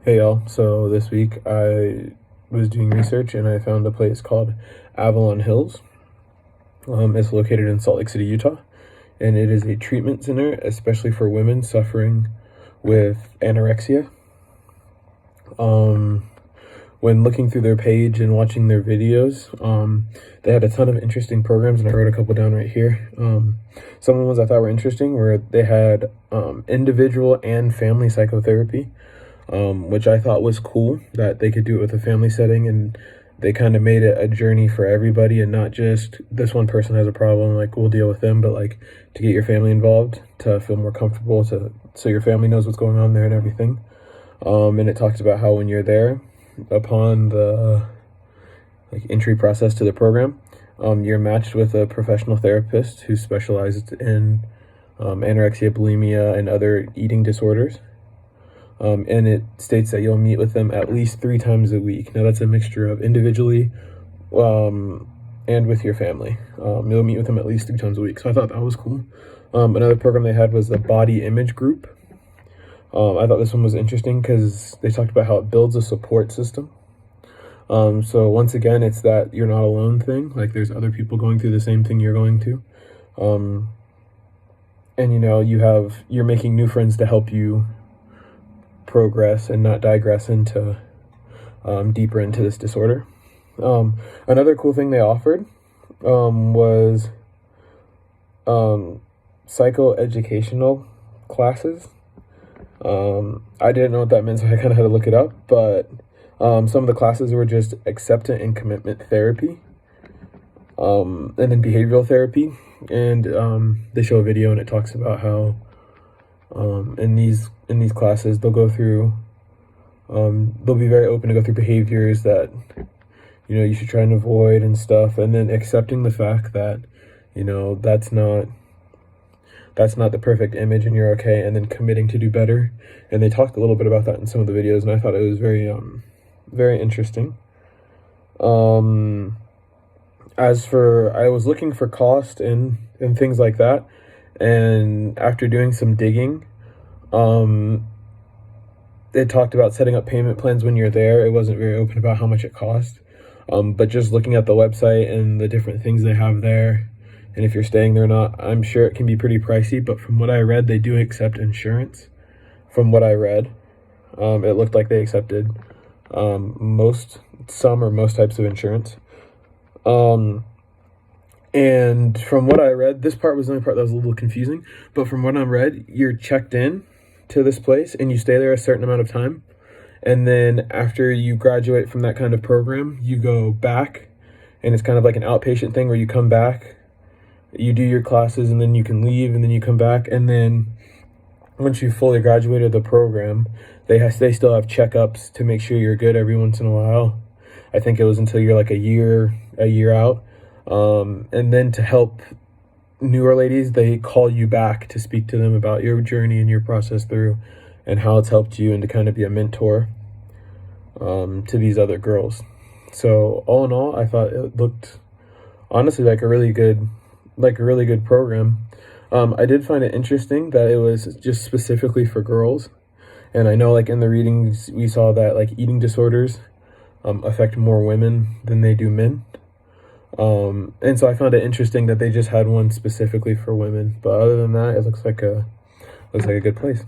Hey y'all, so this week I was doing research and I found a place called Avalon Hills. It's located in Salt Lake City, Utah, and it is a treatment center, especially for women suffering with anorexia. When looking through their page and watching their videos, they had a ton of interesting programs, and I wrote a couple down right here. Some of the ones I thought were interesting were they had individual and family psychotherapy, which I thought was cool that they could do it with a family setting, and they kind of made it a journey for everybody and not just this one person has a problem, like we'll deal with them, but like to get your family involved, to feel more comfortable, so your family knows what's going on there and everything. And it talks about how when you're there, upon the entry process to the program, you're matched with a professional therapist who specializes in anorexia, bulimia, and other eating disorders. And it states that you'll meet with them at least 3 times a week. Now that's a mixture of individually and with your family. You'll meet with them at least 3 times a week. So I thought that was cool. Another program they had was the body image group. I thought this one was interesting because they talked about how it builds a support system. So once again, it's that you're not alone thing. Like there's other people going through the same thing you're going to. And you're making new friends to help you progress and not digress into deeper into this disorder. Another cool thing they offered was psychoeducational classes. I didn't know what that meant, so I kind of had to look it up, but some of the classes were just acceptance and commitment therapy, and then behavioral therapy, and they show a video and it talks about how in these classes they'll go through they'll be very open to go through behaviors that you should try and avoid and stuff, and then accepting the fact that that's not the perfect image and you're okay, and then committing to do better. And they talked a little bit about that in some of the videos, and I thought it was very interesting. As for, I was looking for cost and things like that, and after doing some digging, it talked about setting up payment plans when you're there. It wasn't very open about how much it cost, but just looking at the website and the different things they have there, and if you're staying there or not, I'm sure it can be pretty pricey, but from what I read, they do accept insurance. From what I read, it looked like they accepted some or most types of insurance. And from what I read, this part was the only part that was a little confusing, but from what I read, you're checked in to this place and you stay there a certain amount of time. And then after you graduate from that kind of program, you go back, and it's kind of like an outpatient thing where you come back, you do your classes, and then you can leave, and then you come back. And then once you fully graduated the program, they still have checkups to make sure you're good every once in a while. I think it was until you're like a year out. And then to help newer ladies, they call you back to speak to them about your journey and your process through and how it's helped you, and to kind of be a mentor to these other girls. So all in all, I thought it looked honestly like a really good program. I did find it interesting that it was just specifically for girls, and I know like in the readings we saw that like eating disorders affect more women than they do men, and so I found it interesting that they just had one specifically for women. But other than that, it looks like a good place.